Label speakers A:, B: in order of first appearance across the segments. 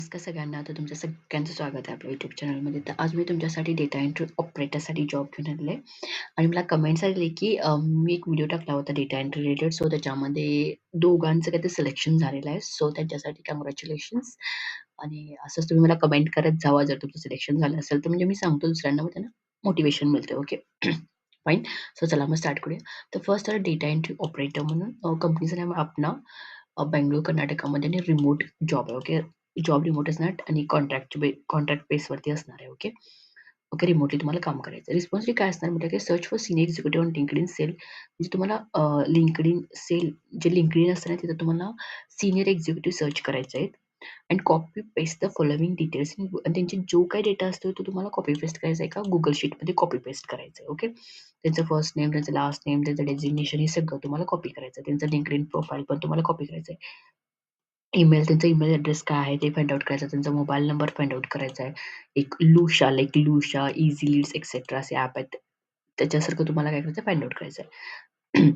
A: नमस्कार सगळ्यांना. तर तुमचं सगळ्यांचं स्वागत आहे आपल्या YouTube चॅनलमध्ये. तर आज मी तुमच्यासाठी डेटा एंट्री ऑपरेटरसाठी जॉब घेऊन आलेले आहे आणि मला कमेंट्स आलेले, की मी एक व्हिडिओ टाकला होता डेटा एंट्री रिलेटेड. सो त्याच्यामध्ये दोघांचं काहीतरी सिलेक्शन झालेलं आहे. सो त्यांच्यासाठी काँग्रॅच्युलेशन्स. आणि असंच तुम्ही मला कमेंट करत जावा जर तुमचं सिलेक्शन झालं असेल तर, म्हणजे मी सांगतो दुसऱ्यांना, मग त्यांना मोटिव्हेशन मिळते. ओके. फाईन. सो चला मग स्टार्ट करूया. तर फर्स्ट तर डेटा एंट्री ऑपरेटर म्हणून कंपनीचं नाव आहे अपना, बेंगळूर कर्नाटकामध्ये, आणि रिमोट जॉब आहे. ओके. जॉब रिमोट असणार आणि कॉन्ट्रॅक्ट बेसवरती असणार आहे. ओके. ओके. रिमोटली तुम्हाला काम करायचं. रिस्पॉन्सिबिलिटी काय असणार म्हणजे, search for senior executive on LinkedIn cell. म्हणजे तुम्हाला लिंक्डइन सेल, जे लिंक्डइन असतं ना, तिथं तुम्हाला सीनियर एक्झिक्युटिव्ह सर्च करायचे आहेत. And copy paste the following details. आणि त्यांचे जो काही डेटा असतो तो तुम्हाला कॉपी पेस्ट करायचा आहे का Google शीटमध्ये कॉपी पेस्ट करायचं आहे. ओके. त्यांचं फर्स्ट नेम, त्यांचं लास्ट नेम, त्यांचं डेझिग्नेशन, हे सगळं तुम्हाला कॉपी करायचं आहे. त्यांचं लिंक्डइन प्रोफाइल पण तुम्हाला कॉपी करायचं आहे. त्यांचा ईमेल ॲड्रेस काय आहे ते फाइंड आउट करायचं. त्यांचा मोबाईल नंबर फाइंड आउट करायचा आहे. एक लुशा, इझी लीड्स एक्सेट्रा असे ॲप आहेत. त्याच्यासारखं तुम्हाला काय करायचं, फाइंड आउट करायचं आहे.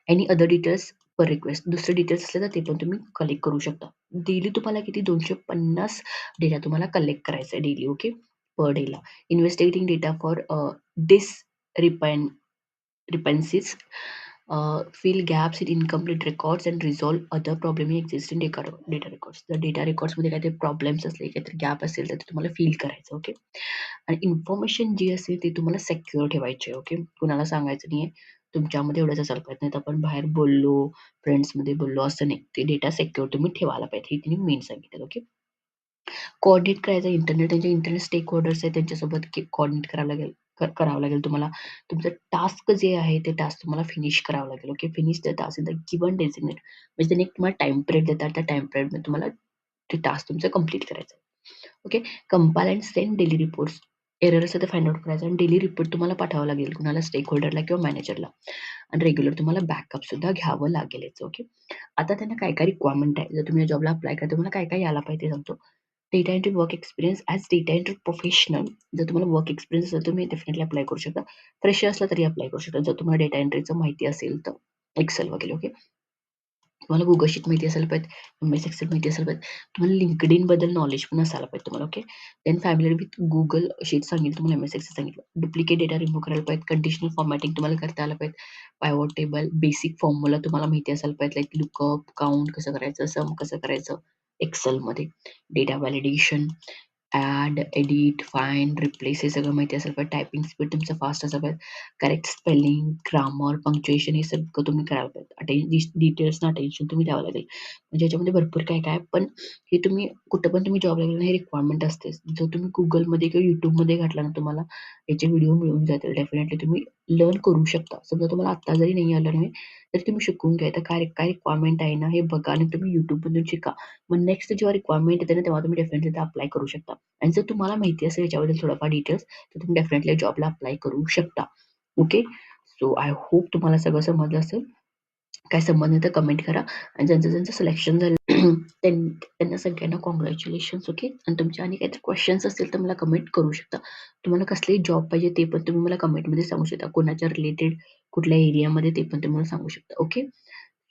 A: एनी अदर डिटेल्स पर रिक्वेस्ट. दुसरे डिटेल्स असले तर ते पण तुम्ही कलेक्ट करू शकता. डेली तुम्हाला किती 250 डेटा तुम्हाला कलेक्ट करायचा आहे डेली. ओके. पर डेला. इन्व्हेस्टिगेटिंग डेटा फॉर डिस ripen dependencies, fill gaps in incomplete records and resolve other problem in existing data records. जर डेटा रेकॉर्ड्समध्ये काहीतरी प्रॉब्लेम्स असले, काहीतरी गॅप असेल तर ते तुम्हाला फिल करायचं. ओके. आणि इन्फॉर्मेशन जी असेल ती तुम्हाला सिक्युअर ठेवायची आहे. ओके. कुणाला सांगायचं नाहीये. तुमच्यामध्ये एवढंच असायला पाहिजे, नाहीतर आपण बाहेर बोललो, फ्रेंड्समध्ये बोललो असं नाही. ते डेटा सिक्युअर तुम्ही ठेवायला पाहिजे. हे तिने मेन सांगितलं. ओके. कोऑर्डिनेट करायचं त्यांचे इंटरनेट स्टेक होल्डर्स आहेत त्यांच्यासोबत कोऑर्डिनेट करावं लागेल. करावं लागेल तुम्हाला. तुमचं टास्क जे आहे ते टास्क तुम्हाला फिनिश करावं लागेल. Okay. Finish the task in the given designate. म्हणजे त्यांनी एक तुम्हाला टाईम पिरियड देतात. त्या टाईम पिरियडमध्ये तुम्हाला ते टास्क तुमचं कंप्लीट करायचं आहे. Okay. Compile and send daily reports. Error असेल तर फाइंड आउट करायचं आणि डेली रिपोर्ट तुम्हाला पाठवावं लागेल कुणाला, स्टेक होल्डरला किंवा मॅनेजरला. आणि रेग्युलर तुम्हाला बॅकअप सुद्धा घ्यावं लागेल याचं. ओके. आता त्यांना काय-काय रिक्वायरमेंट आहे. जर तुम्ही या जॉबला अप्लाय करता तुम्हाला काय-काय यायला पाहिजे ते सांगतो. Data entry work experience as data entry professional. जर तुम्हाला वर्क एक्सपिरियन्स असेल तुम्ही डेफिनेटली अप्लाय करू शकता. फ्रेशर असला तरी अप्लाय करू शकता. जर तुम्हाला डेटा एंट्रीचं माहिती असेल तर. एक्सेल वगैरे. ओके. तुम्हाला Google शीट माहिती असायला पाहिजे, MS एक्सेल माहिती असायला पाहिजे. तुम्हाला LinkedInबद्दल नॉलेज पण असायला पाहिजे तुम्हाला. Okay. Then familiar with Google sheet सांगितलं तुम्हाला, MS एक्सेल सांगितलं. डुप्लिकेट डेटा रिमूव्ह करायला पाहिजे. कंडिशनल फॉर्मॅटिंग तुम्हाला करता आलं पाहिजे. पायवॉट टेबल, बेसिक फॉर्म्युला तुम्हाला माहिती असायला पाहिजे. लाइक लुकअप, काउंट कसं करायचं, सम कसं करायचं एक्सेलमध्ये. Data validation, add, edit, find, replace हे सगळं माहिती असायला पाहिजे. टायपिंग स्पीड तुमचं फास्ट असायला पाहिजे. करेक्ट स्पेलिंग, ग्रामर, पंक्च्युएशन हे सगळं तुम्ही करायला पाहिजे. डिटेल्सना अटेन्शन तुम्ही द्यावं लागेल. म्हणजे याच्यामध्ये भरपूर काय-काय आहे. पण हे तुम्ही कुठं पण तुम्ही जॉबला गेला ना, हे रिक्वायरमेंट असतेच. जर तुम्ही Googleमध्ये किंवा YouTubeमध्ये घातला ना, तुम्हाला याचे व्हिडिओ मिळून जातील. डेफिनेटली तुम्ही लर्न करू शकता. समजा तुम्हाला आत्ता जरी नाही आलं नाही, तरी तुम्ही शिकून घ्या. तर काय रिक्वायरमेंट आहे ना, हे बघा आणि तुम्ही YouTubeमधून शिका. मग नेक्स्ट जेव्हा रिक्वायरमेंट येते ना, तेव्हा तुम्ही डेफिनेटली अप्लाय करू शकता. आणि जर तुम्हाला माहिती असेल याच्याबद्दल थोडंफार डिटेल्स, तर तुम्ही डेफिनेटली जॉबला अप्लाय करू शकता. ओके. सो आय होप तुम्हाला सगळं समजलं असेल. काय समजलं तर कमेंट करा. आणि ज्यांचं सिलेक्शन झालं त्यांना सगळ्यांना काँग्रॅच्युलेशन्स. ओके. आणि तुमचे आणि काहीतरी क्वेशन्स असतील तर मला कमेंट करू शकता. तुम्हाला कसलेही जॉब पाहिजे ते पण तुम्ही मला कमेंटमध्ये सांगू शकता. कोणाच्या रिलेटेड कुठल्या एरियामध्ये ते पण तुम्ही मला सांगू शकता. Okay.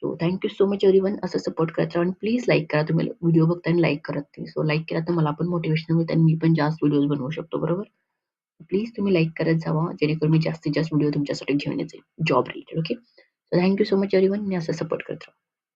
A: So thank you so much everyone. असं सपोर्ट करत राहा आणि प्लीज लाईक करा. तुम्ही व्हिडिओ बघताना लाईक करत नाही. सो लाईक केला तर मला पण मोटिव्हेशन मिळतं आणि मी पण जास्त व्हिडिओज बनवू शकतो. बरोबर? प्लीज तुम्ही लाईक करत जावा, जेणेकरून मी जास्तीत जास्त व्हिडिओ तुमच्यासाठी घेऊन येते job related. Okay. So thank you so much everyone आणि असं सपोर्ट करत राहा.